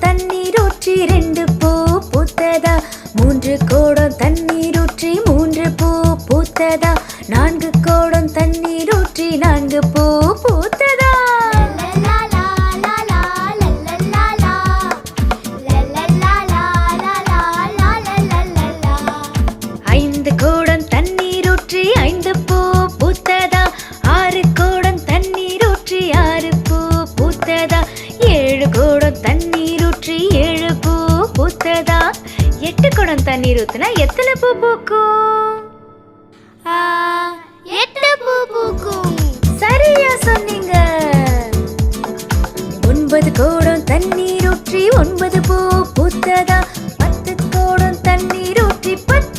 தண்ணீர் ஊற்றி 2 பூ பூத்ததா? 3 குடம் தண்ணீர் ஊற்றி 3 பூ பூத்ததா? 4 குடம் தண்ணீர் ஊற்றி 4 பூ பூத்ததா? 5 குடம் தண்ணீர் ஊற்றி 5 பூ பூத்ததா? 6 குடம் தண்ணீர் ஊற்றி 6 பூ பூத்ததா? 7 குடம் தண்ணீர் ஊற்றி 7 பூ பூத்ததா? 8 குடம் தண்ணீர் ஊத்துனா எத்தனை பூ பூக்கும்? 8 பூ பூக்கும். சரியா சொன்னீங்க. 9 குடம் தண்ணீர் ஊற்றி 9 பூ பூத்ததா? 10 குடம் தண்ணீர் ஊற்றி 10